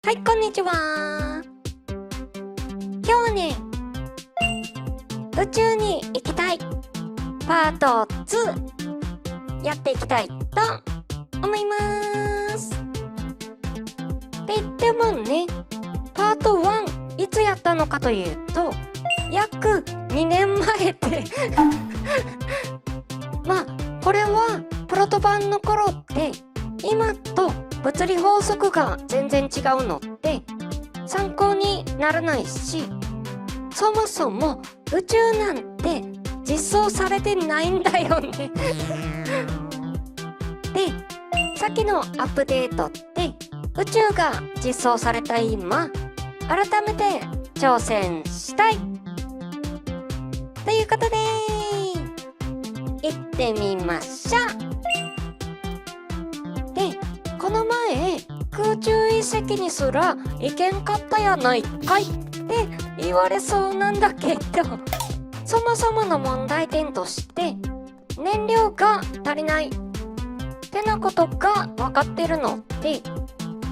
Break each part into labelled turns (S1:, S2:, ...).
S1: はい、こんにちは。今日はね、宇宙に行きたいパート2やっていきたいと思います。って言ってもね、パート1いつやったのかというと、約2年前ってまあ、これはプロト版の頃って今と物理法則が全然違うのって参考にならないし、そもそも宇宙なんて実装されてないんだよねで、さっきのアップデートって宇宙が実装された今、改めて挑戦したいということで行ってみましょう。で、この前空中遺跡にすら行けんかったやないかいって言われそうなんだけど、そもそもの問題点として燃料が足りないってなことが分かってるので、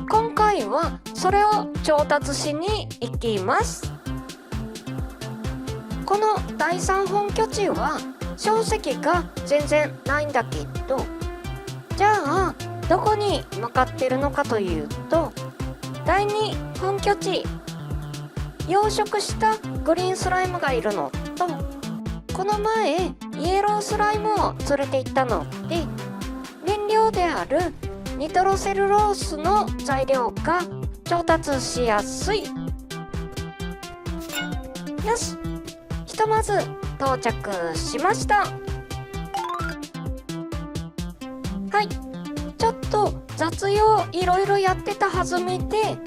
S1: 今回はそれを調達しに行きます。この第3本拠地は硝石が全然ないんだけど、じゃあどこに向かってるのかというと、第2本拠地、養殖したグリーンスライムがいるのと、この前イエロースライムを連れて行ったので、燃料であるニトロセルロースの材料が調達しやすい。よし、ひとまず到着しました。はい、ちょっと雑用いろいろやってた弾みで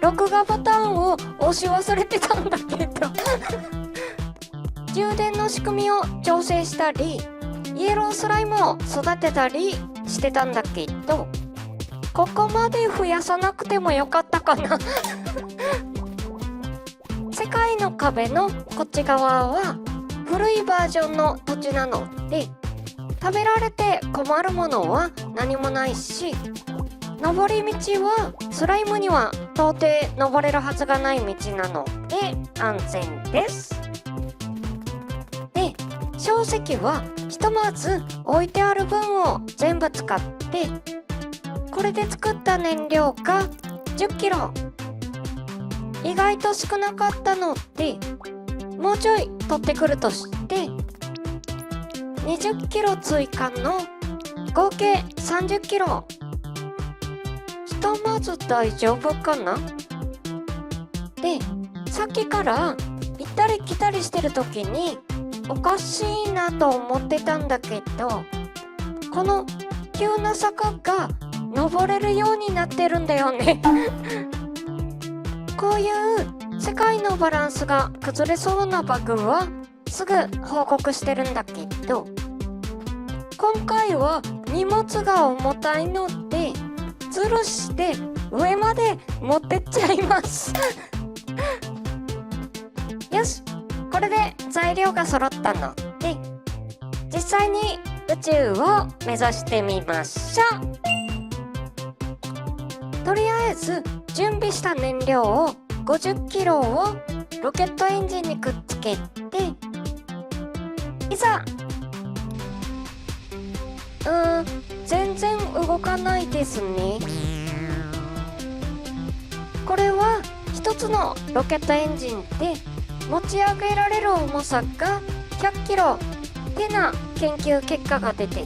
S1: 録画ボタンを押し忘れてたんだけど充電の仕組みを調整したり、イエロースライムを育てたりしてたんだけど、ここまで増やさなくてもよかったかな世界の壁のこっち側は古いバージョンの土地なので、食べられて困るものは何もないし、登り道はスライムには到底登れるはずがない道なので安全です。で、硝石はひとまず置いてある分を全部使って、これで作った燃料が10キロ。意外と少なかったので、もうちょい取ってくるとして20キロ追加の合計30キロ。ひとまず大丈夫かな。で、さっきから行ったり来たりしてる時におかしいなと思ってたんだけど、この急な坂が登れるようになってるんだよねこういう世界のバランスが崩れそうなバグはすぐ報告してるんだけど、今回は荷物が重たいので吊るして上まで持ってっちゃいますよし、これで材料が揃ったので実際に宇宙を目指してみましょう。とりあえず準備した燃料を50キロをロケットエンジンにくっつけて、いざ。全然動かないですね。これは一つのロケットエンジンで持ち上げられる重さが100キロってな研究結果が出てて、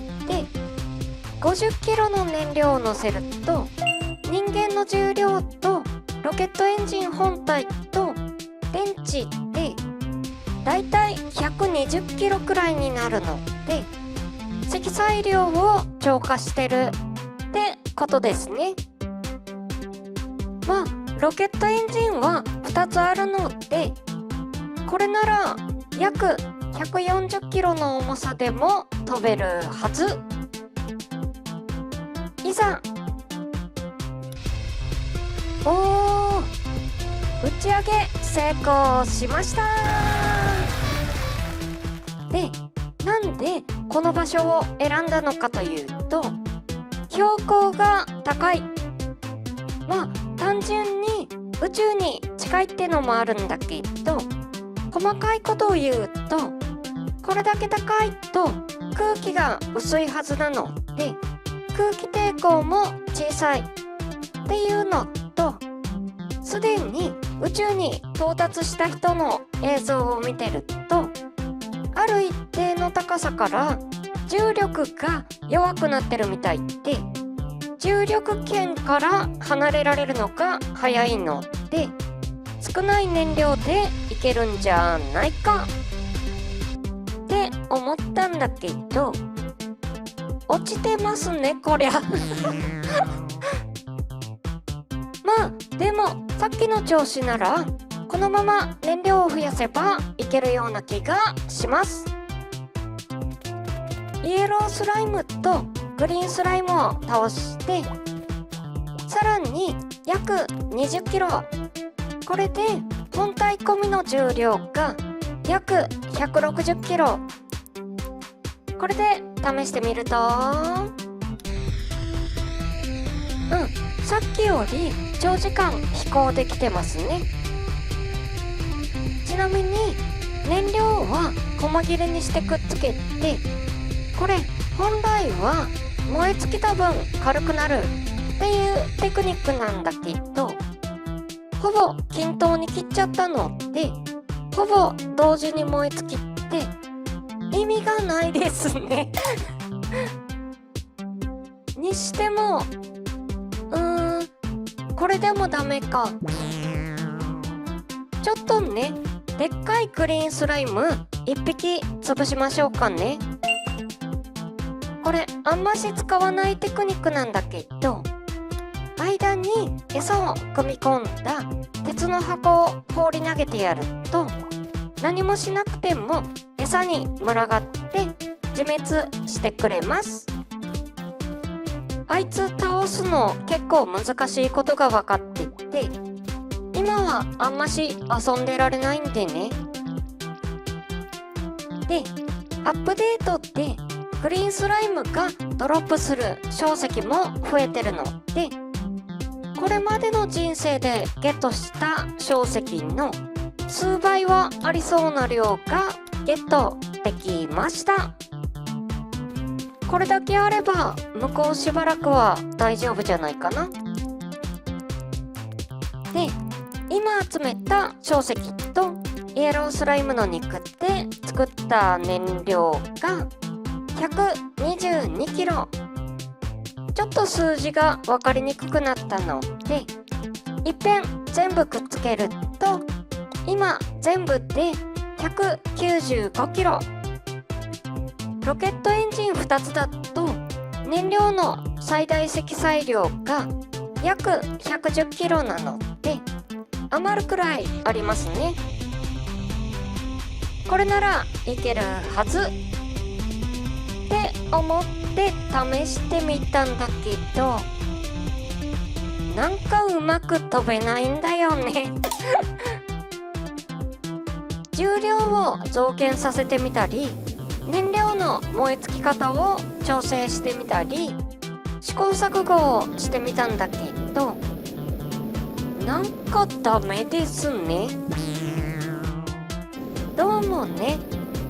S1: 50キロの燃料を乗せると人間の重量とロケットエンジン本体と電池ってだいたい120キロくらいになるので、積載量を超過してるってことですね。まあロケットエンジンは2つあるので、これなら約140キロの重さでも飛べるはず。いざ。おー、打ち上げ成功しました。で、なんでこの場所を選んだのかというと、標高が高い。まあ単純に宙に近いってのもあるんだけど、細かいことを言うと、これだけ高いと空気が薄いはずなので、空気抵抗も小さいっていうのと、すでに宇宙に到達した人の映像を見てると、ある一定の高さから重力が弱くなってるみたいで、重力圏から離れられるのが早いので、少ない燃料でいけるんじゃないかって思ったんだけど、落ちてますねこりゃまあでもさっきの調子ならこのまま燃料を増やせばいけるような気がします。イエロースライムとグリーンスライムを倒して、さらに約20キロ、これで本体込みの重量が約160キロ。これで試してみると、さっきより長時間飛行できてますね。ちなみに燃料は細切れにしてくっつけて、これ本来は燃え尽きた分軽くなるっていうテクニックなんだけど、ほぼ均等に切っちゃったので、ほぼ同時に燃え尽きって意味がないですねにしてもこれでもダメか。ちょっとね、でっかいグリーンスライム1匹潰しましょうかね。これあんまし使わないテクニックなんだけど、間に餌を組み込んだ鉄の箱を放り投げてやると、何もしなくても餌に群がって自滅してくれます。あいつ倒すの結構難しいことが分かってて、今はあんまし遊んでられないんでね。で、アップデートでグリーンスライムがドロップする小石も増えてるので、これまでの人生でゲットした小石の数倍はありそうな量がゲットできました。これだけあれば向こうしばらくは大丈夫じゃないかな。で、今集めた小石とイエロースライムの肉で作った燃料が122キロ。ちょっと数字が分かりにくくなったので、いっぺん全部くっつけると、今全部で195キロ。ロケットエンジン2つだと燃料の最大積載量が約110キロなので、余るくらいありますね。これならいけるはずって思って試してみたんだけど、なんかうまく飛べないんだよね重量を増減させてみたり、燃料の燃え尽き方を調整してみたり、試行錯誤をしてみたんだけど、なんかダメですね。どうもね、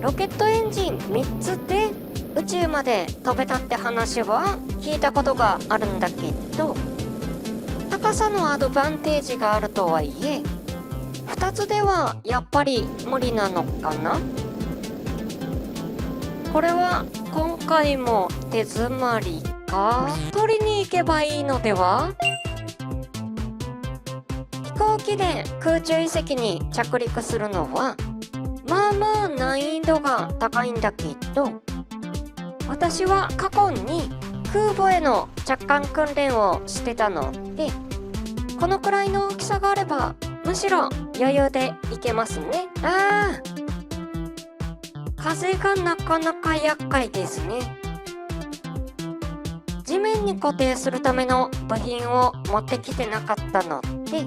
S1: ロケットエンジン3つで宇宙まで飛べたって話は聞いたことがあるんだけど、高さのアドバンテージがあるとはいえ、2つではやっぱり無理なのかな。これは今回も手詰まりか。取りに行けばいいのでは。飛行機で空中遺跡に着陸するのはまあまあ難易度が高いんだけど、私は過去に空母への着艦訓練をしてたので、このくらいの大きさがあればむしろ余裕で行けますね。風がなかなか厄介ですね。地面に固定するための部品を持ってきてなかったので、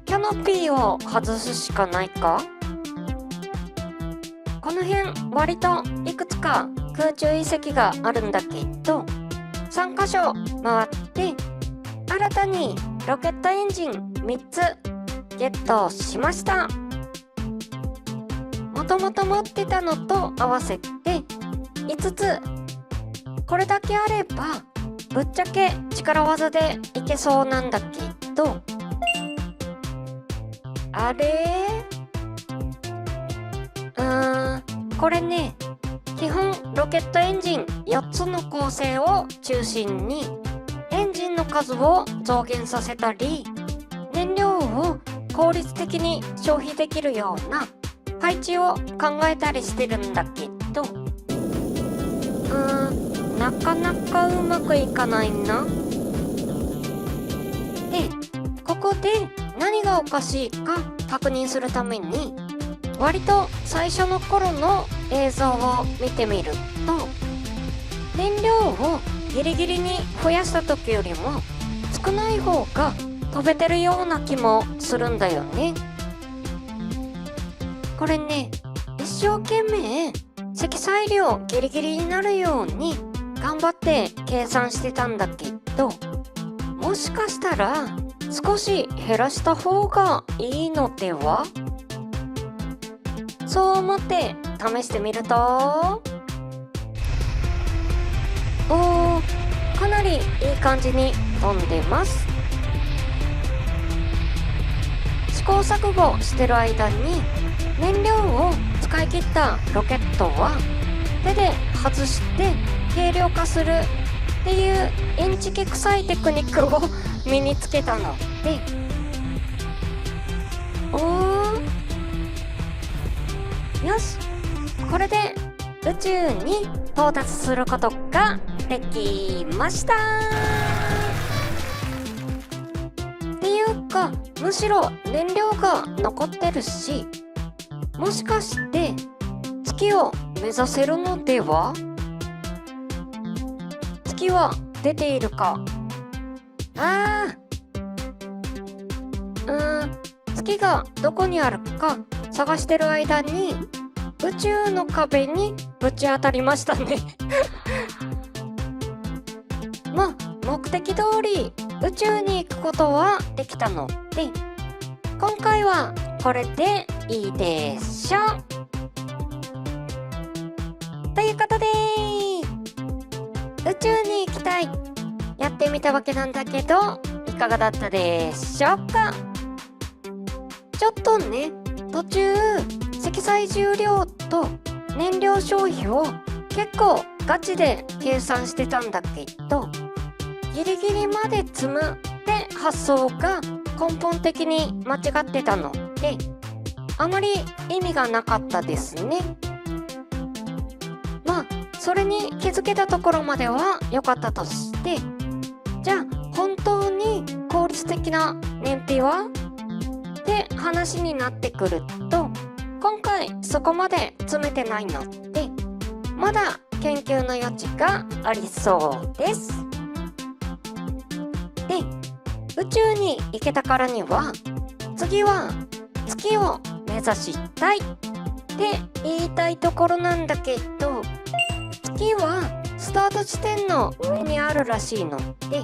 S1: キャノピーを外すしかないか。この辺割といくつか空中遺跡があるんだけど、3カ所回って新たにロケットエンジン3つゲットしました。もともと持ってたのと合わせて5つ。これだけあればぶっちゃけ力技でいけそうなんだけど、あれこれね、基本ロケットエンジン4つの構成を中心にエンジンの数を増減させたり、燃料を効率的に消費できるような配置を考えたりしてるんだけど、なかなかうまくいかないな。で、ここで何がおかしいか確認するために、割と最初の頃の映像を見てみると、燃料をギリギリに増やした時よりも少ない方が飛べてるような気もするんだよね。これね、一生懸命積載量ギリギリになるように頑張って計算してたんだけど、もしかしたら少し減らした方がいいのでは？そう思って試してみると、かなりいい感じに飛んでます。試行錯誤してる間に燃料を使い切ったロケットは手で外して軽量化するっていうインチキ臭いテクニックを身につけたので、よし、これで宇宙に到達することができました。っていうか、むしろ燃料が残ってるし、もしかして月を目指せるのでは？月は出ているか？月がどこにあるか探してる間に宇宙の壁にぶち当たりましたね。まあ目的通り宇宙に行くことはできたので、今回はこれでいいでしょ。ということで、宇宙に行きたいやってみたわけなんだけど、いかがだったでしょうか。ちょっとね、途中積載重量と燃料消費を結構ガチで計算してたんだけど、ギリギリまで積むって発想が根本的に間違ってたので、あまり意味がなかったですね。まあそれに気づけたところまでは良かったとして、じゃあ本当に効率的な燃費はって話になってくると、今回そこまで詰めてないので、まだ研究の余地がありそうです。で、宇宙に行けたからには次は月を目指したいって言いたいところなんだけど、月はスタート地点の上にあるらしいので、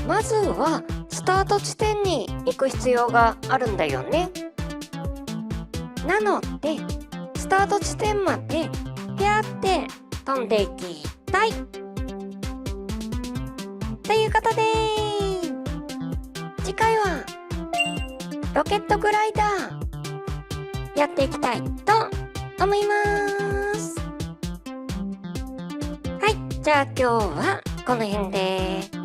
S1: まずはスタート地点に行く必要があるんだよね。なのでスタート地点までピャーって飛んでいきたいということで、次回はロケットグライダーやっていきたいと思います。はい、じゃあ今日はこの辺で。